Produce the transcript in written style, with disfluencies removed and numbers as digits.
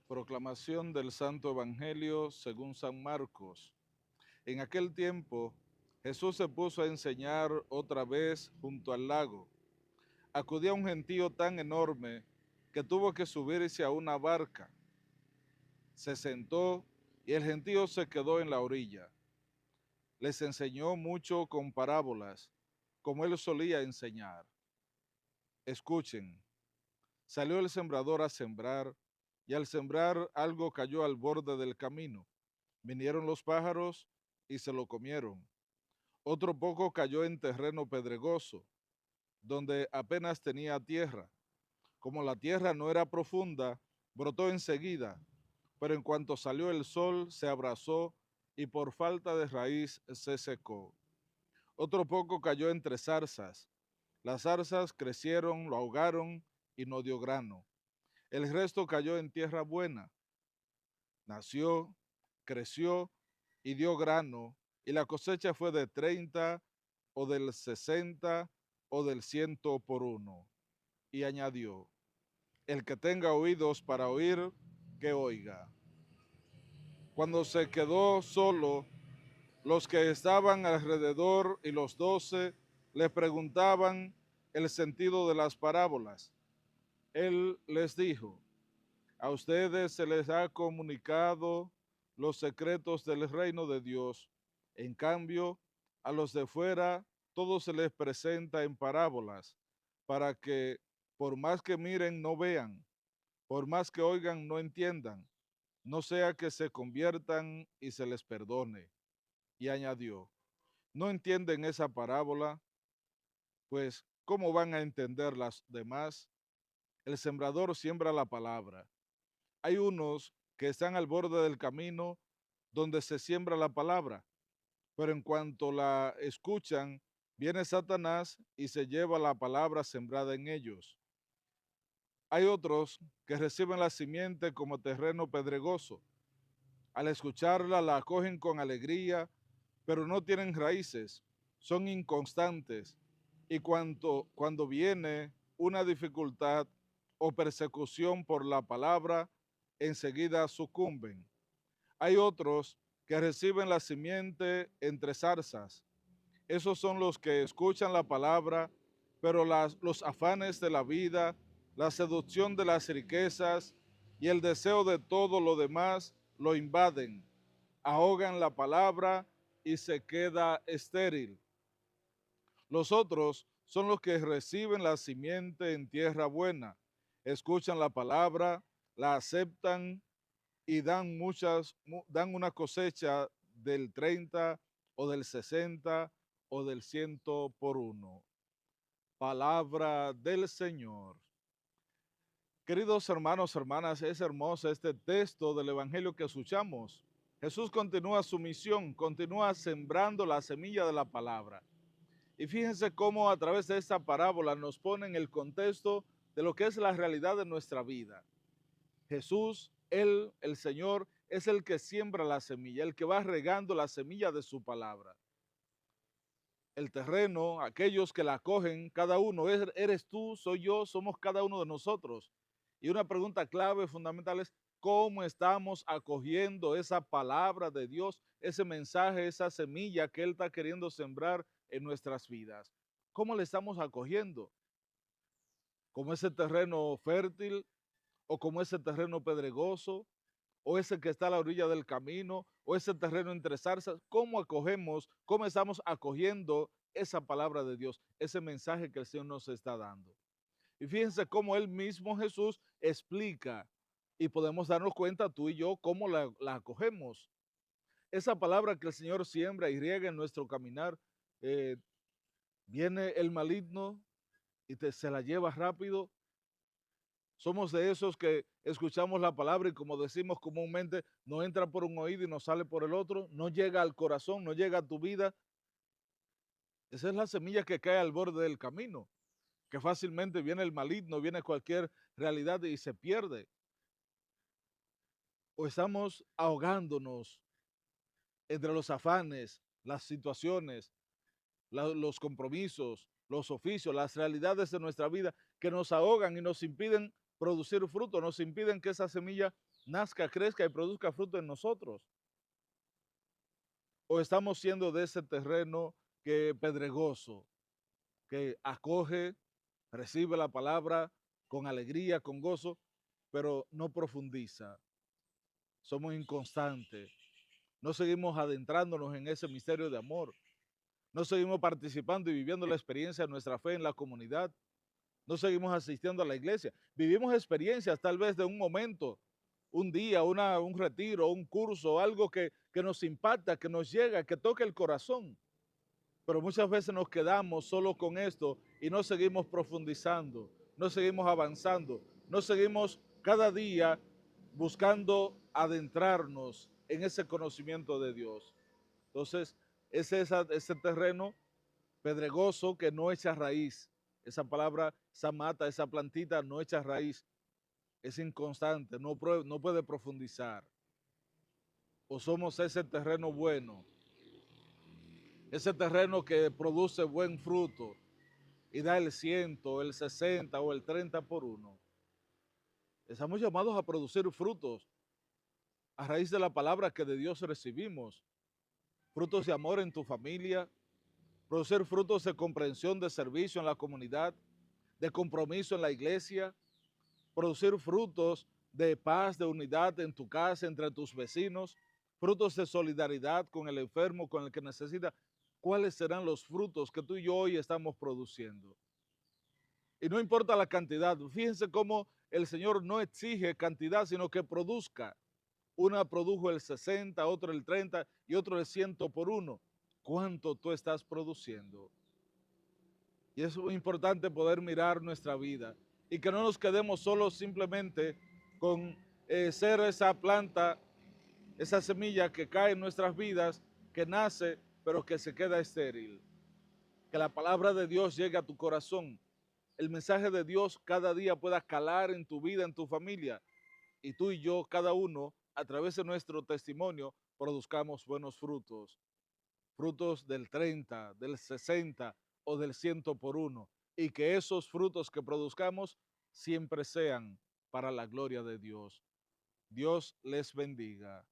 Proclamación del Santo Evangelio según San Marcos. En aquel tiempo, Jesús se puso a enseñar otra vez junto al lago. Acudía un gentío tan enorme que tuvo que subirse a una barca. Se sentó y el gentío se quedó en la orilla. Les enseñó mucho con parábolas, como él solía enseñar. Escuchen. Salió el sembrador a sembrar, y al sembrar algo cayó al borde del camino. Vinieron los pájaros y se lo comieron. Otro poco cayó en terreno pedregoso, donde apenas tenía tierra. Como la tierra no era profunda, brotó enseguida, pero en cuanto salió el sol se abrazó y por falta de raíz se secó. Otro poco cayó entre zarzas. Las zarzas crecieron, lo ahogaron y no dio grano. El resto cayó en tierra buena. Nació, creció y dio grano, y la cosecha fue de 30 o del 60 o del 100 por uno. Y añadió, el que tenga oídos para oír, que oiga. Cuando se quedó solo, los que estaban alrededor y los 12 le preguntaban el sentido de las parábolas. Él les dijo, a ustedes se les ha comunicado los secretos del reino de Dios. En cambio, a los de fuera todo se les presenta en parábolas, para que por más que miren no vean, por más que oigan no entiendan, no sea que se conviertan y se les perdone. Y añadió, ¿no entienden esa parábola? Pues, ¿cómo van a entender las demás? El sembrador siembra la palabra. Hay unos que están al borde del camino donde se siembra la palabra, pero en cuanto la escuchan, viene Satanás y se lleva la palabra sembrada en ellos. Hay otros que reciben la simiente como terreno pedregoso. Al escucharla la acogen con alegría, pero no tienen raíces, son inconstantes y cuando viene una dificultad o persecución por la palabra, enseguida sucumben. Hay otros que reciben la simiente entre zarzas. Esos son los que escuchan la palabra, pero los afanes de la vida, la seducción de las riquezas y el deseo de todo lo demás lo invaden, ahogan la palabra y se queda estéril. Los otros son los que reciben la simiente en tierra buena, escuchan la palabra, la aceptan y dan una cosecha del 30 o del 60 o del 100 por uno. Palabra del Señor. Queridos hermanos, hermanas, es hermoso este texto del Evangelio que escuchamos. Jesús continúa su misión, continúa sembrando la semilla de la palabra. Y fíjense cómo a través de esta parábola nos pone en el contexto de lo que es la realidad de nuestra vida. Jesús, Él, el Señor, es el que siembra la semilla, el que va regando la semilla de su palabra. El terreno, aquellos que la cogen, cada uno, eres tú, soy yo, somos cada uno de nosotros. Y una pregunta clave, fundamental es, ¿cómo estamos acogiendo esa palabra de Dios, ese mensaje, esa semilla que Él está queriendo sembrar en nuestras vidas? ¿Cómo le estamos acogiendo? ¿Como ese terreno fértil o como ese terreno pedregoso? ¿O ese que está a la orilla del camino? ¿O ese terreno entre zarzas? ¿Cómo acogemos, cómo estamos acogiendo esa palabra de Dios, ese mensaje que el Señor nos está dando? Y fíjense cómo Él mismo Jesús explica y podemos darnos cuenta tú y yo cómo la acogemos. Esa palabra que el Señor siembra y riega en nuestro caminar, eh, viene el maligno y se la lleva rápido. Somos de esos que escuchamos la palabra y como decimos comúnmente, no entra por un oído y no sale por el otro, no llega al corazón, no llega a tu vida. Esa es la semilla que cae al borde del camino, que fácilmente viene el maligno, viene cualquier realidad y se pierde. O estamos ahogándonos entre los afanes, las situaciones, los compromisos, los oficios, las realidades de nuestra vida que nos ahogan y nos impiden producir fruto, nos impiden que esa semilla nazca, crezca y produzca fruto en nosotros. O estamos siendo de ese terreno que pedregoso, que acoge, recibe la palabra con alegría, con gozo, pero no profundiza. Somos inconstantes. No seguimos adentrándonos en ese misterio de amor. No seguimos participando y viviendo la experiencia de nuestra fe en la comunidad. No seguimos asistiendo a la iglesia. Vivimos experiencias tal vez de un momento, un día, un retiro, un curso, algo que nos impacta, que nos llega, que toca el corazón. Pero muchas veces nos quedamos solo con esto y no seguimos profundizando, no seguimos avanzando, no seguimos cada día buscando adentrarnos en ese conocimiento de Dios. Entonces, ese terreno pedregoso que no echa raíz. Esa palabra, esa mata, esa plantita no echa raíz. Es inconstante, no puede profundizar. O somos ese terreno bueno, ese terreno que produce buen fruto y da el 100, el 60 o el 30 por uno. Estamos llamados a producir frutos a raíz de la palabra que de Dios recibimos. Frutos de amor en tu familia, producir frutos de comprensión, de servicio en la comunidad, de compromiso en la iglesia, producir frutos de paz, de unidad en tu casa, entre tus vecinos, frutos de solidaridad con el enfermo, con el que necesita. ¿Cuáles serán los frutos que tú y yo hoy estamos produciendo? Y no importa la cantidad, fíjense cómo el Señor no exige cantidad, sino que produzca. Una produjo el 60, otro el 30 y otro el 100 por uno. ¿Cuánto tú estás produciendo? Y es muy importante poder mirar nuestra vida y que no nos quedemos solos simplemente con ser esa planta, esa semilla que cae en nuestras vidas, que nace, pero que se queda estéril. Que la palabra de Dios llegue a tu corazón. El mensaje de Dios cada día pueda calar en tu vida, en tu familia. Y tú y yo, cada uno, a través de nuestro testimonio, produzcamos buenos frutos. Frutos del 30, del 60 o del 100 por uno. Y que esos frutos que produzcamos siempre sean para la gloria de Dios. Dios les bendiga.